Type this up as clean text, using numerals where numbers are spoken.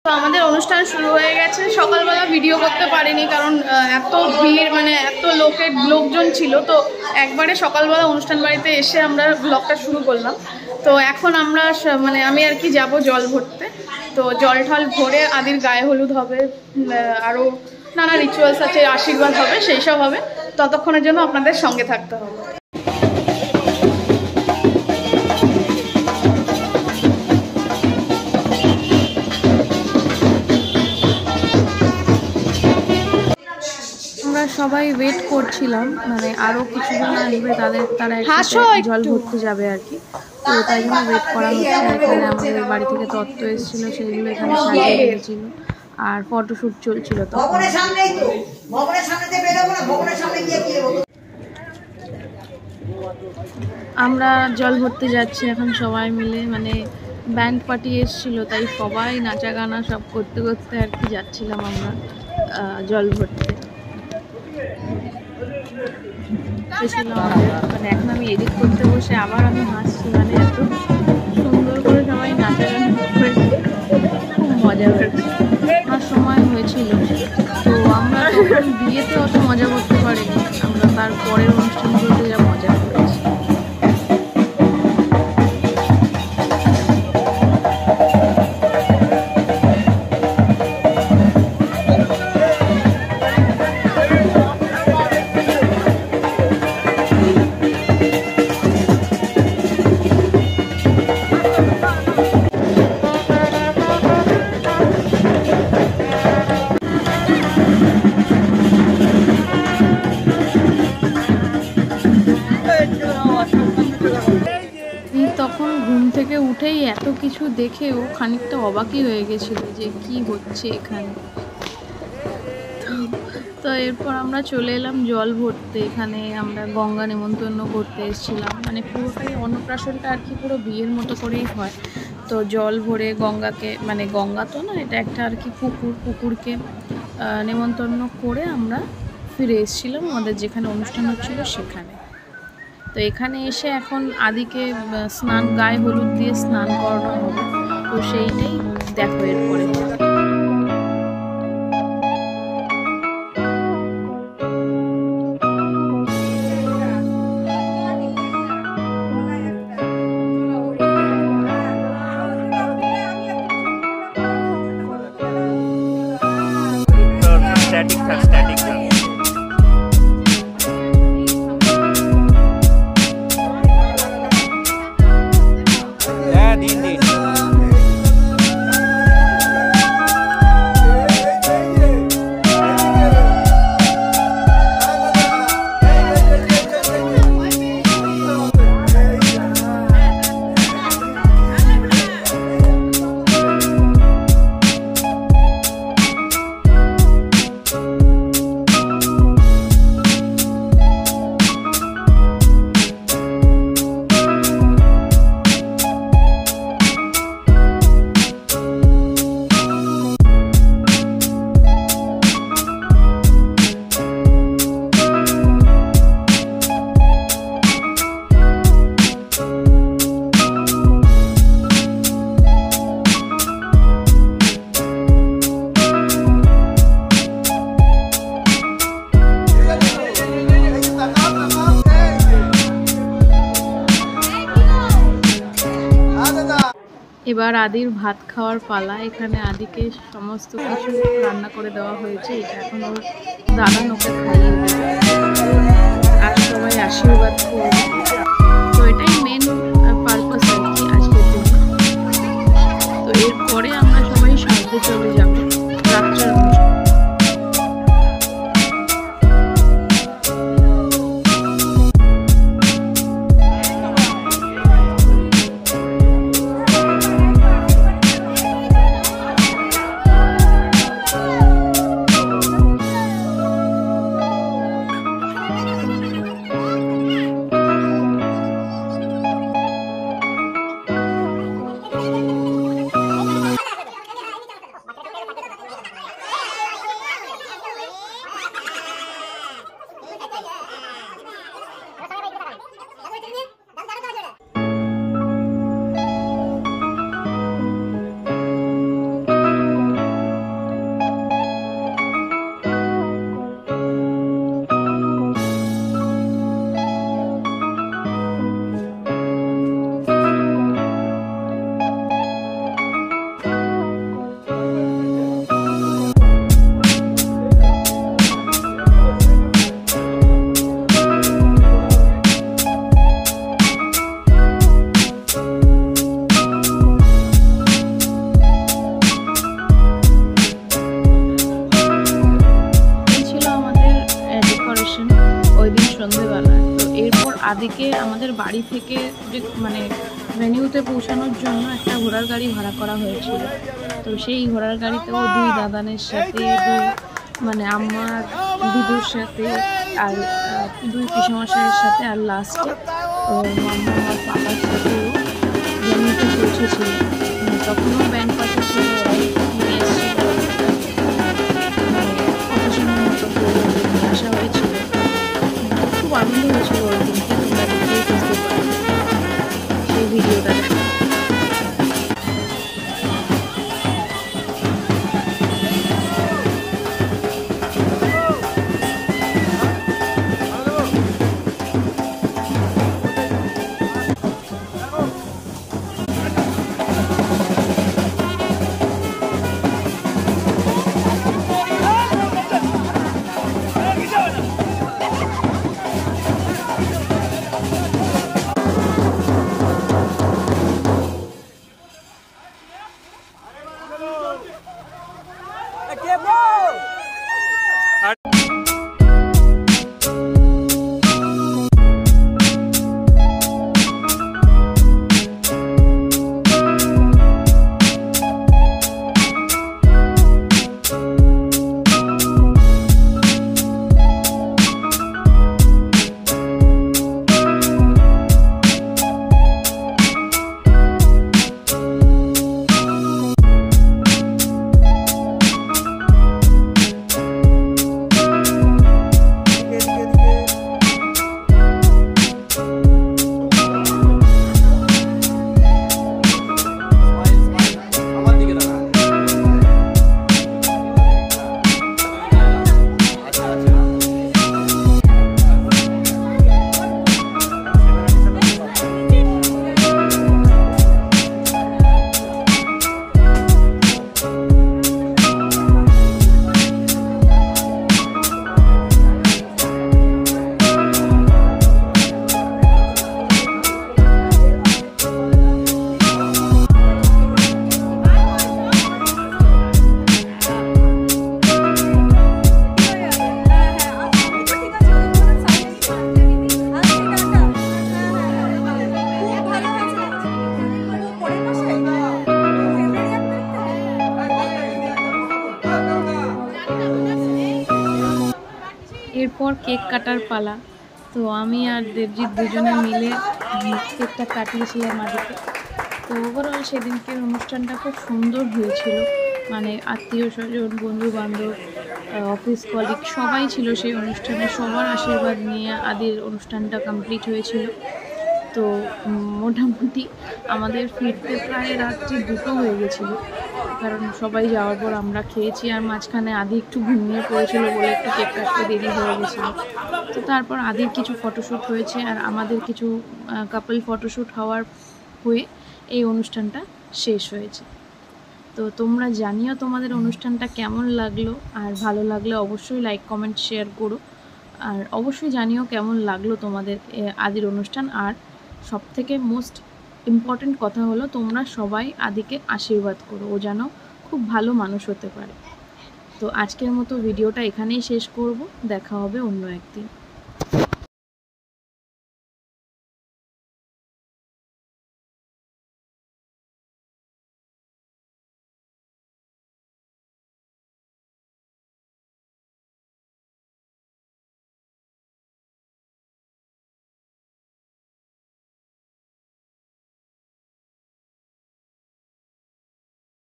তো আমাদের অনুষ্ঠান শুরু হয়ে গেছে। সকালবেলা ভিডিও করতে পারিনি কারণ এত ভিড়, মানে এত লোকজন ছিল। তো একবারে সকালবেলা অনুষ্ঠান বাড়িতে এসে আমরা ব্লগটা শুরু করলাম। তো এখন আমরা মানে আমি আর কি যাব জল ভরতে। তো জল ঠল ভরে আদির গায়ে হলুদ হবে, আরও নানা রিচুয়ালস আছে, আশীর্বাদ হবে, সেই সব হবে। ততক্ষণের জন্য আপনাদের সঙ্গে থাকতে হবে। আমরা সবাই ওয়েট করছিলাম, মানে আরও কিছুজন আসবে, তারা জল ভরতে যাবে আর কি। তো তাই জন্য ওয়েট করা হচ্ছে। এখানে আমাদের বাড়ি থেকে তত্ত্ব এসেছিলো, সেইগুলো এখানে সাজিয়ে রেখেছিল, আর ফটোশ্যুট চলছিল। তো আমরা জল ভরতে যাচ্ছি এখন সবাই মিলে, মানে ব্যান্ড পার্টি এসেছিলো, তাই সবাই নাচা গানা সব করতে করতে আর কি যাচ্ছিলাম আমরা জল ভরতে। মানে এখন আমি এডিট করতে বসে আবার আমি হাসছি, মানে এত সুন্দর করে সবাই নাচা গানা করেছে, খুব মজা হয়েছে। আমার সময় হয়েছিল, তো আমরা তখন বিয়েতে অত মজা করতে পারিনি, আমরা তার পরের অনুষ্ঠানগুলোতে যা মজা করেছি। তখন ঘুম থেকে উঠেই এত কিছু দেখেও খানিকটা অবাকই হয়ে গেছিল যে কি হচ্ছে এখানে। তো এরপর আমরা চলে এলাম জল ভরতে। এখানে আমরা গঙ্গা নেমন্তন্ন করতে এসেছিলাম, মানে পুরোটাই অন্নপ্রাশনটা আর কি পুরো বিয়ের মতো করেই হয়। তো জল ভরে গঙ্গাকে, মানে গঙ্গা তো না, এটা একটা আর কি পুকুরকে নেমন্তন্ন করে আমরা ফিরে এসেছিলাম আমাদের যেখানে অনুষ্ঠান হচ্ছিল সেখানে। তো এখানে এসে এখন আদিকে গায়ে হলুদ দিয়ে স্নান করানো হবে, তো সেইটাই দেখো এরপরে। এবার আদির ভাত খাওয়ার পালা। এখানে আদিকে সমস্ত কিছু রান্না করে দেওয়া হয়েছে, এটা এখন ওর দাদা ওকে খাইয়ে দেবে আর সবাই আশীর্বাদ করবে। তো এটাই মেন পারপাস আর কি আজকের দিনে। তো এরপরে আমরা সবাই সাজতে চলে যাবো রাত্রের অনুষ্ঠান। আদিকে আমাদের বাড়ি থেকে যে মানে ভেনিউতে পৌঁছানোর জন্য একটা ঘোড়ার গাড়ি ভাড়া করা হয়েছিল। তো সেই ঘোড়ার গাড়িতেও দুই দাদানের সাথে মানে আমার দিদুর সাথে আর দুই পিসমশাইয়ের সাথে আর লাস্টে মাম্মা আমার পাপার সাথেও ভেনিউতে পৌঁছেছিল। তখনও ব্যান্ড পাশা ছিল, ওরাই নিয়ে এসেছিল, মানে অকেশনের মতো করে নিয়ে আসা হয়েছিল। খুব আনন্দ হয়েছিল ওই দিনকে, তোমরা দেখেই বুঝতে পারো সেই ভিডিওটা। এরপর কেক কাটার পালা। তো আমি আর দেবজিৎ দুজনে মিলে কেকটা কাটিয়েছিলাম আদিকে। তো ওভারঅল সেদিনকের অনুষ্ঠানটা খুব সুন্দর হয়েছিল, মানে আত্মীয় স্বজন, বন্ধু বান্ধব, অফিস কলিগ সবাই ছিল সেই অনুষ্ঠানে। সবার আশীর্বাদ নিয়ে আদির অনুষ্ঠানটা কমপ্লিট হয়েছিল। তো মোটামুটি আমাদের ফিরতে প্রায় রাত্রি 2টো হয়ে গেছিলো, কারণ সবাই যাওয়ার পর আমরা খেয়েছি, আর মাঝখানে আদি একটু ঘুমিয়ে পড়েছিল বলে একটু কেক কাটতে দেরি হয়ে গেছিলো। তো তারপর আদির কিছু ফটোশ্যুট হয়েছে আর আমাদের কিছু কাপল ফটোশ্যুট হওয়ার হয়ে এই অনুষ্ঠানটা শেষ হয়েছে। তো তোমরা জানিও তোমাদের অনুষ্ঠানটা কেমন লাগলো, আর ভালো লাগলে অবশ্যই লাইক কমেন্ট শেয়ার করো, আর অবশ্যই জানিও কেমন লাগলো তোমাদের আদির অনুষ্ঠান। আর সবথেকে মোস্ট ইম্পর্টেন্ট কথা হলো তোমরা সবাই আদিকে আশীর্বাদ করো, ও যেন খুব ভালো মানুষ হতে পারে। তো আজকের মতো ভিডিওটা এখানেই শেষ করব, দেখা হবে অন্য একদিন।